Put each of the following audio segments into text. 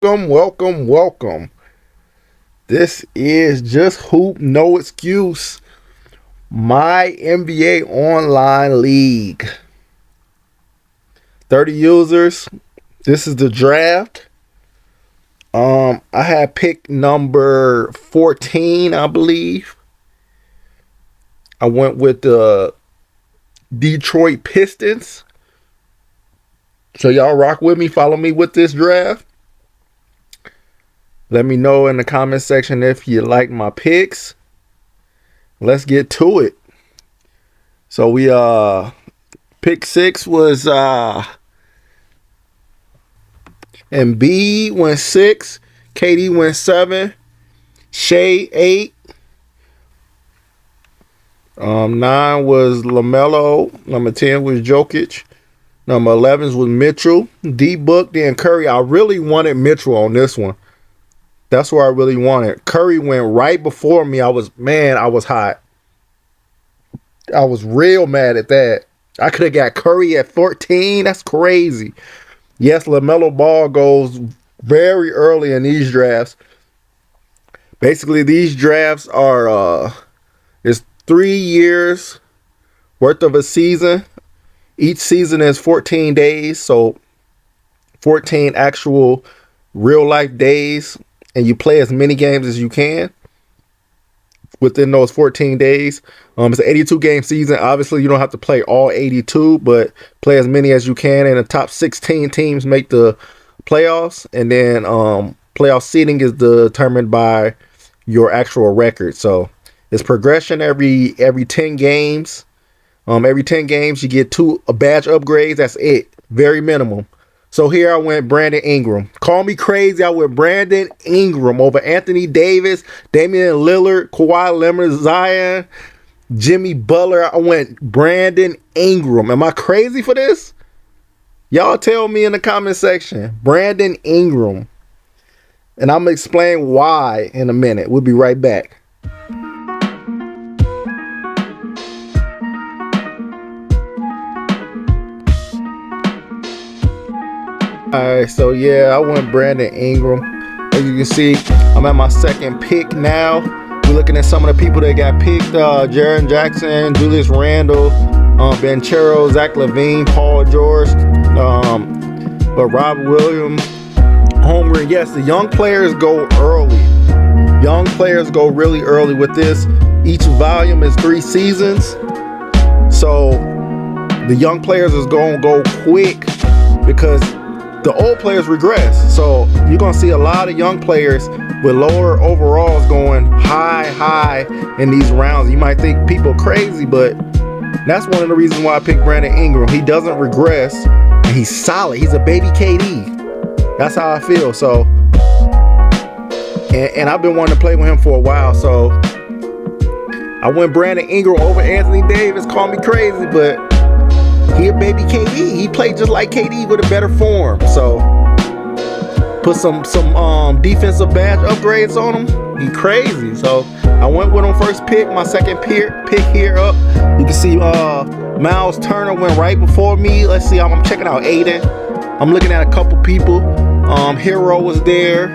welcome. This is Just Hoop, No Excuse, my NBA Online League. 30 users. This is the draft. I had pick number 14, I believe. I went with the Detroit Pistons. So y'all rock with me, follow me with this draft. Let me know in the comment section if you like my picks. Let's get to it. So we pick 6 was Embiid went 6, KD went 7, Shea 8. 9 was LaMelo. Number 10 was Jokic. Number 11 was Mitchell. D-Book, then Curry. I really wanted Mitchell on this one. That's where I really wanted. Curry went right before me. I was hot. I was real mad at that. I could have got Curry at 14. That's crazy. Yes, LaMelo Ball goes very early in these drafts. Basically, these drafts are it's 3 years worth of a season. Each season is 14 days, so 14 actual real life days, and you play as many games as you can within those 14 days. It's an 82 game season. Obviously, you don't have to play all 82, but play as many as you can, and the top 16 teams make the playoffs, and then playoff seeding is determined by your actual record. So it's progression every 10 games. Every 10 games you get 2 badge upgrades. That's it. Very minimum. So here I went Brandon Ingram. Call me crazy. I went Brandon Ingram over Anthony Davis, Damian Lillard, Kawhi Leonard, Zion, Jimmy Butler. I went Brandon Ingram. Am I crazy for this? Y'all tell me in the comment section. Brandon Ingram. And I'm going to explain why in a minute. We'll be right back. Alright, so yeah, I went Brandon Ingram. As you can see, I'm at my second pick now. We're looking at some of the people that got picked. Jaren Jackson, Julius Randle, Banchero, Zach LaVine, Paul George, Rob Williams, Holmgren. Yes, the young players go early. Young players go really early with this. Each volume is 3 seasons. So the young players is going to go quick because the old players regress. So you're going to see a lot of young players with lower overalls going high in these rounds. You might think people crazy, but that's one of the reasons why I picked Brandon Ingram. He doesn't regress, and he's solid. He's a baby KD. That's how I feel. So, and I've been wanting to play with him for a while. So I went Brandon Ingram over Anthony Davis. Call me crazy, but he a baby KD. He played just like KD with a better form. So put some defensive badge upgrades on him. He crazy. So I went with him first pick. My second pick here up. You can see Miles Turner went right before me. Let's see. I'm checking out Aiden. I'm looking at a couple people. Hero was there.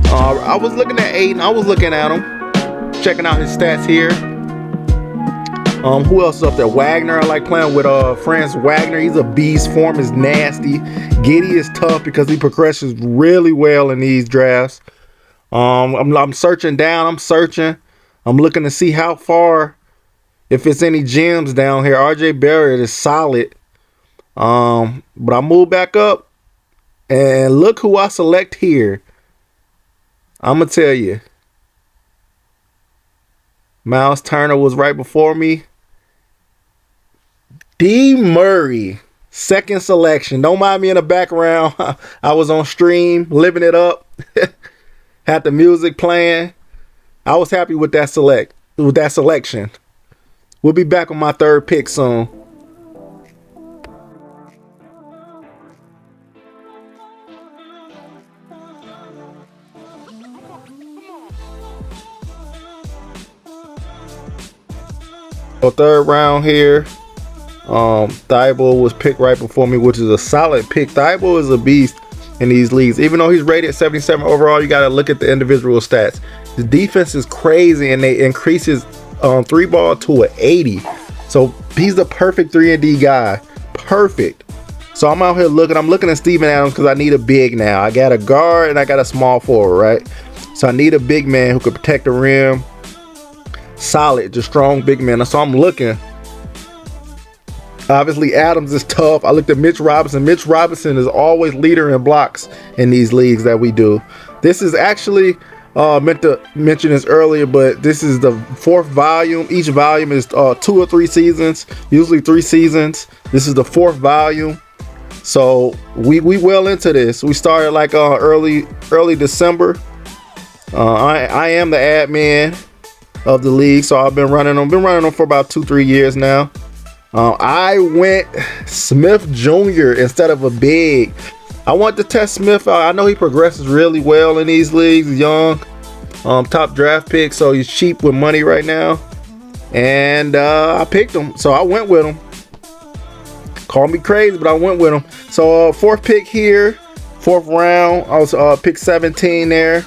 I was looking at Aiden. I was looking at him. Checking out his stats here. Who else is up there? Wagner. I like playing with Franz Wagner. He's a beast. Form is nasty. Giddey is tough because he progresses really well in these drafts. I'm searching down. I'm searching. I'm looking to see how far, if it's any gems down here. RJ Barrett is solid. But I move back up and look who I select here. I'm gonna tell you. Miles Turner was right before me. D. Murray, second selection. Don't mind me in the background. I was on stream, living it up. Had the music playing. I was happy with that selection. We'll be back on my third pick soon. So third round here. Thibault was picked right before me, which is a solid pick. Thibault is a beast. in these leagues. Even though he's rated 77 overall, you got to look at the individual stats. The defense is crazy, and they increase his 3 ball to an 80. So he's the perfect 3-and-D guy. Perfect. So I'm out here looking. I'm looking at Steven Adams because I need a big now. I got a guard and I got a small forward, right? So I need a big man who can protect the rim. Solid, just strong big man. So I'm looking. Obviously, Adams is tough. I looked at Mitch Robinson. Mitch Robinson is always leader in blocks in these leagues that we do. This is actually meant to mention this earlier, but this is the 4th volume. Each volume is 2 or 3 seasons, usually 3 seasons. This is the 4th volume. So we well into this. We started like early December. I am the admin of the league, so I've been running them for about 2-3 years now. I went Smith Jr. instead of a big. I want to test Smith out. I know he progresses really well in these leagues. Young, top draft pick, so he's cheap with money right now. And I picked him, so I went with him. Call me crazy, but I went with him. So 4th pick here, 4th round. I was pick 17 there.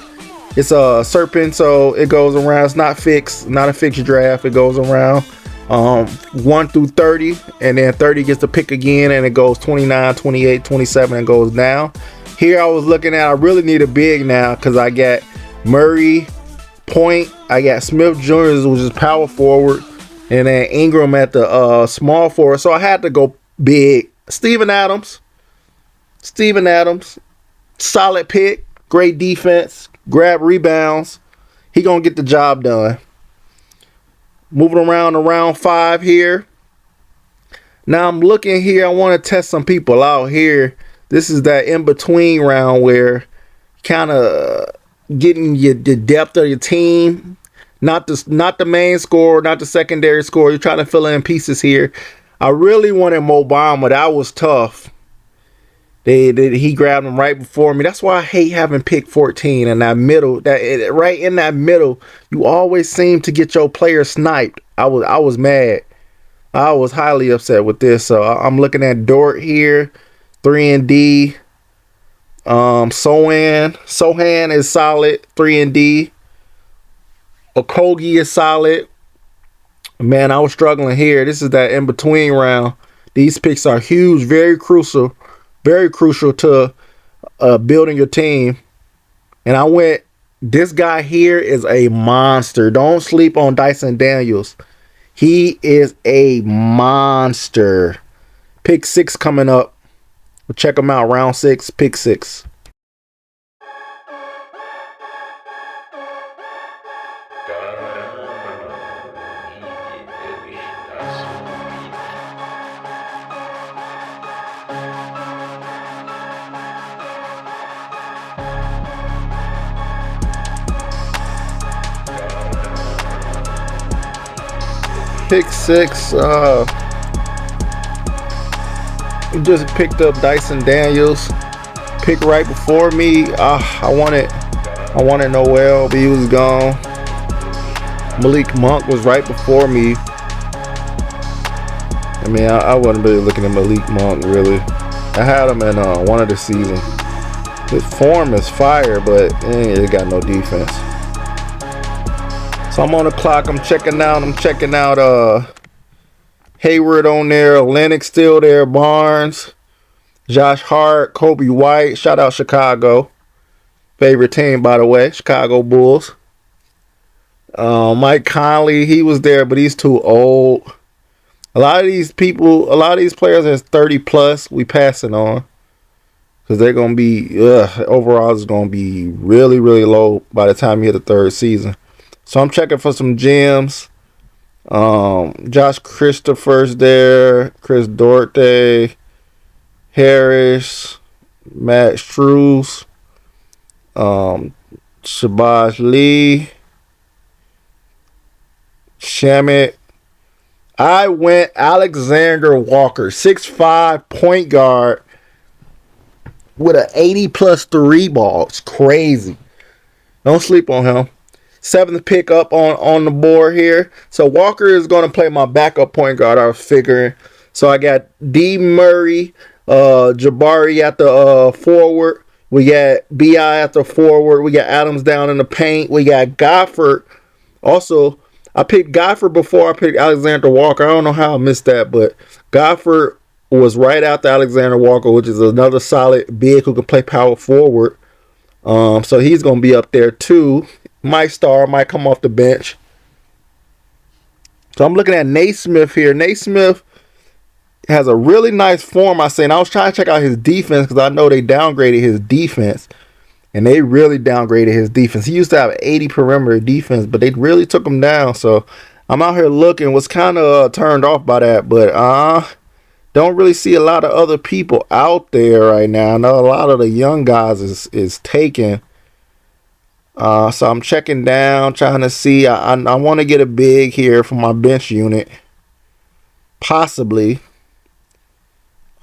It's a serpent, so it goes around. It's not fixed, not a fixed draft. It goes around 1 through 30, and then 30 gets to pick again, and it goes 29, 28, 27, and goes down. Here I was looking at, I really need a big now because I got Murray, point. I got Smith Jr., which is power forward, and then Ingram at the small forward. So I had to go big. Steven Adams, solid pick, great defense, grab rebounds. He gonna get the job done. Moving around to round 5 here. Now I'm looking here. I want to test some people out here. This is that in-between round where kind of getting the depth of your team. Not the main score, not the secondary score. You're trying to fill in pieces here. I really wanted Mobama. That was tough. He grabbed him right before me. That's why I hate having pick 14 in that middle. Right in that middle, you always seem to get your player sniped. I was mad. I was highly upset with this. So I'm looking at Dort here, 3-and-D. Sohan is solid, 3-and-D. Okogie is solid. Man, I was struggling here. This is that in-between round. These picks are huge, very crucial to building your team. And I went, this guy here is a monster. Don't sleep on Dyson Daniels. He is a monster. Pick 6 coming up. We'll check him out, round 6, pick 6. Pick 6, just picked up Dyson Daniels. Pick right before me. I wanted Noel, but he was gone. Malik Monk was right before me. I mean, I wasn't really looking at Malik Monk, really. I had him in one of the season. His form is fire, but he got no defense. So I'm on the clock. I'm checking out Hayward on there. Lennox still there. Barnes. Josh Hart. Kobe White. Shout out Chicago. Favorite team, by the way. Chicago Bulls. Mike Conley. He was there, but he's too old. A lot of these players that's 30 plus, we passing on. Because they're going to be, overall is going to be really, really low by the time you hit the 3rd season. So I'm checking for some gems. Josh Christopher's there. Chris Duarte. Harris. Matt Struz. Shabazz Lee. Shamit. I went Alexander Walker. 6'5" point guard. With an 80 plus 3 ball. It's crazy. Don't sleep on him. 7th pick up on the board here. So Walker is going to play my backup point guard, I was figuring. So I got D. Murray, Jabari at the forward. We got B.I. at the forward. We got Adams down in the paint. We got Gofford. Also, I picked Gofford before I picked Alexander Walker. I don't know how I missed that, but Gofford was right after Alexander Walker, which is another solid big who can play power forward. So he's going to be up there too. Might start, might come off the bench. So I'm looking at Naismith here. Naismith has a really nice form, I say. And I was trying to check out his defense because I know they downgraded his defense. And they really downgraded his defense. He used to have 80 perimeter defense, but they really took him down. So I'm out here looking. Was kind of turned off by that. But don't really see a lot of other people out there right now. I know a lot of the young guys is taken. So I'm checking down, trying to see. I want to get a big here for my bench unit. Possibly.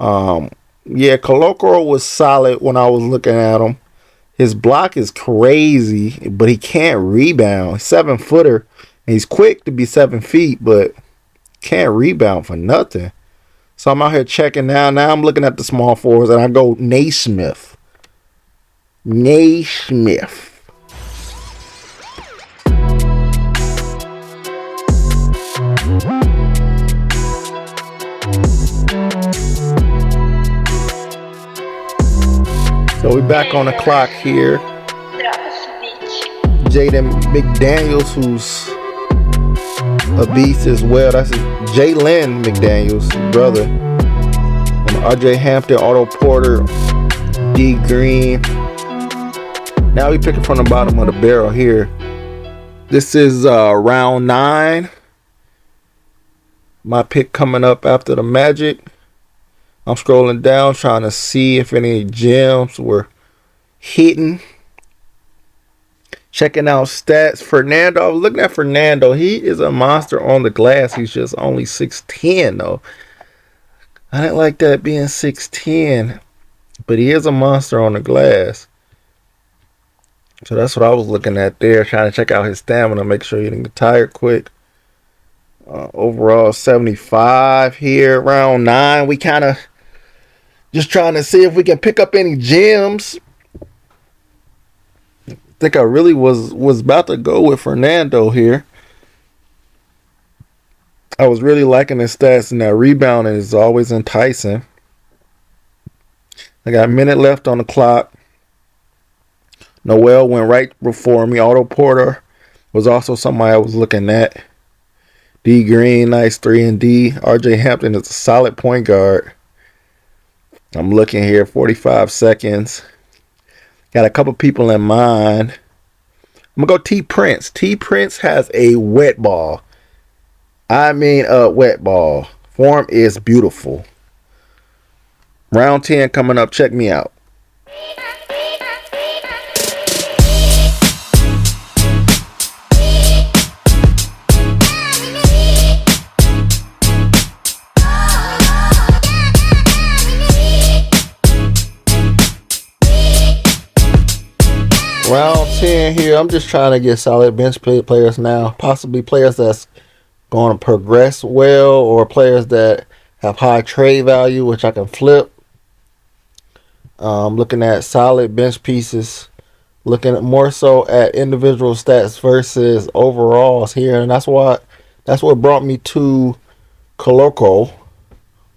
Yeah, Colocro was solid when I was looking at him. His block is crazy, but he can't rebound. 7-footer. And he's quick to be 7 feet, but can't rebound for nothing. So I'm out here checking now. Now I'm looking at the small forwards, and I go Naismith. Naismith. So we back on the clock here. Jaden McDaniels, who's a beast as well. That's Jalen McDaniels' brother. RJ Hampton, Otto Porter, D Green. Now we picking from the bottom of the barrel here. This is round 9. My pick coming up after the Magic. I'm scrolling down trying to see if any gems were hitting. Checking out stats. Fernando. I was looking at Fernando. He is a monster on the glass. He's just only 6'10", though. I didn't like that being 6'10", but he is a monster on the glass. So that's what I was looking at there. Trying to check out his stamina. Make sure he didn't get tired quick. Overall 75 here. Round 9. We kind of just trying to see if we can pick up any gems. I think I really was about to go with Fernando here. I was really liking his stats, and that rebounding is always enticing. I got a minute left on the clock. Noel went right before me. Otto Porter was also somebody I was looking at. D Green, nice 3 and D. RJ Hampton is a solid point guard. I'm looking here, 45 seconds. Got a couple people in mind. I'm going to go T Prince. T Prince has a wet ball. I mean a wet ball. Form is beautiful. Round 10 coming up. Check me out. Round 10 here. I'm just trying to get solid bench players now. Possibly players that's going to progress well, or players that have high trade value, which I can flip. Looking at solid bench pieces. Looking at more so at individual stats versus overalls here. And that's what brought me to Colocro,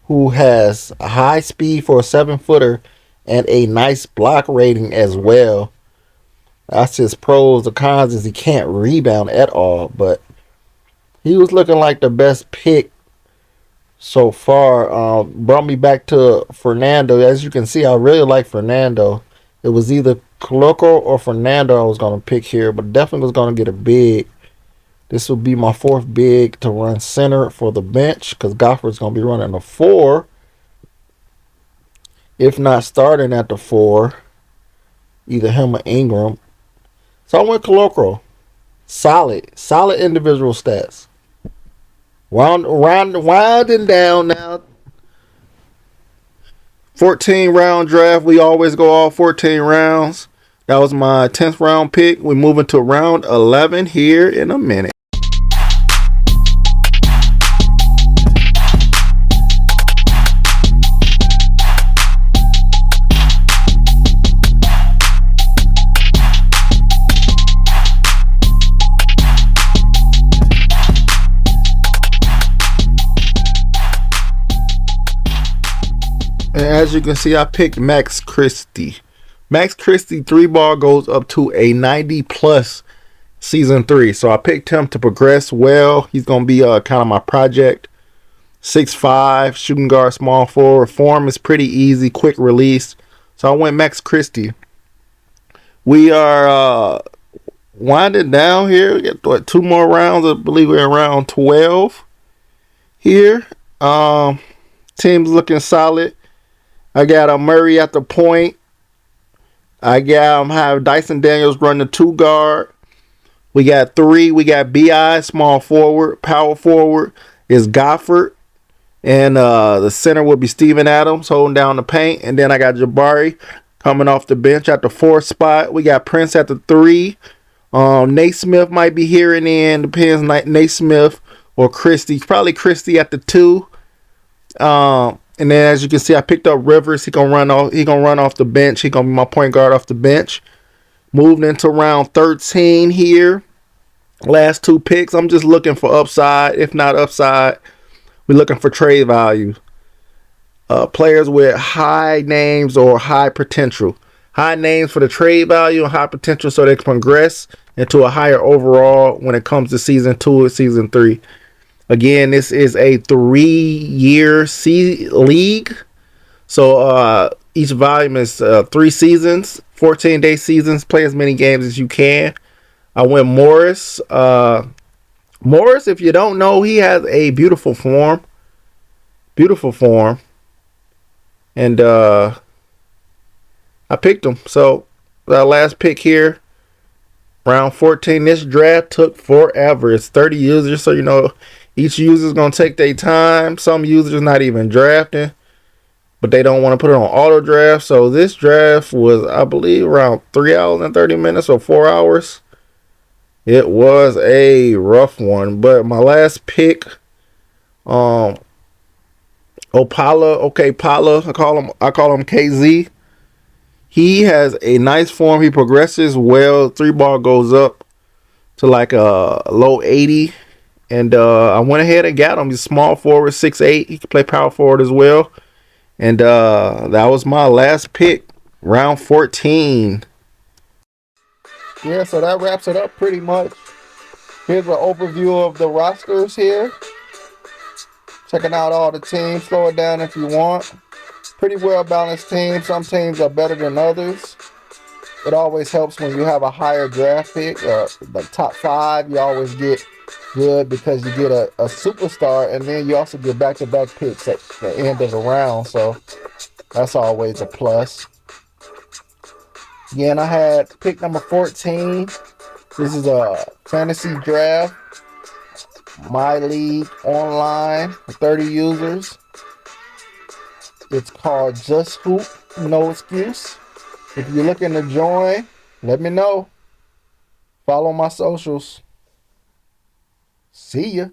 who has a high speed for a 7-footer and a nice block rating as well. That's his pros. The cons is he can't rebound at all. But he was looking like the best pick so far. Brought me back to Fernando. As you can see, I really like Fernando. It was either Colocro or Fernando I was going to pick here. But definitely was going to get a big. This will be my 4th big to run center for the bench, because Gofford's going to be running a 4. If not starting at the 4. Either him or Ingram. So I went Colocro. Solid individual stats. Winding down now. 14 round draft. We always go all 14 rounds. That was my 10th round pick. We're moving to round 11 here in a minute. as you can see, I picked Max Christie. Max Christie 3-ball goes up to a 90 plus season 3. So I picked him to progress well. He's going to be kind of my project. 6'5", shooting guard, small forward. Form is pretty easy, quick release. So I went Max Christie. We are winding down here. We got 2 more rounds. I believe we're around 12 here. Team's looking solid. I got Murray at the point. I got have Dyson Daniels run the 2 guard. We got 3. We got BI, small forward. Power forward is Gofford. And the center will be Steven Adams holding down the paint. And then I got Jabari coming off the bench at the 4th spot. We got Prince at the 3. Nate Smith might be here and then. Depends, Nate Smith or Christie. Probably Christie at the 2. And then as you can see, I picked up Rivers. He gonna run off the bench. He gonna be my point guard off the bench. Moved into round 13 here. Last 2 picks. I'm just looking for upside. If not upside, we're looking for trade value. Players with high names or high potential. High names for the trade value and high potential so they can progress into a higher overall when it comes to season 2 or season 3. Again, this is a 3-year league. So each volume is 3 seasons, 14-day seasons. Play as many games as you can. I went Morris. Morris, if you don't know, he has a beautiful form. Beautiful form. And I picked him. So that last pick here, round 14. This draft took forever. It's 30 users, so you know each user is going to take their time. Some users not even drafting, but they don't want to put it on auto draft. So this draft was, I believe, around 3 hours and 30 minutes or 4 hours. It was a rough one. But my last pick, Opala, Pala, I call him KZ. He has a nice form. He progresses well. 3-ball goes up to like a low 80. And I went ahead and got him. He's small forward, 6'8". He can play power forward as well. And that was my last pick, round 14. Yeah, so that wraps it up pretty much. Here's an overview of the rosters here. Checking out all the teams. Slow it down if you want. Pretty well balanced team. Some teams are better than others. It always helps when you have a higher draft pick. The top 5, you always get good because you get a superstar, and then you also get back-to-back picks at the end of the round. So that's always a plus. Again, I had pick number 14. This is a fantasy draft. My league online, 30 users. It's called Just Hoop, No Excuse. If you're looking to join, let me know. Follow my socials. See ya.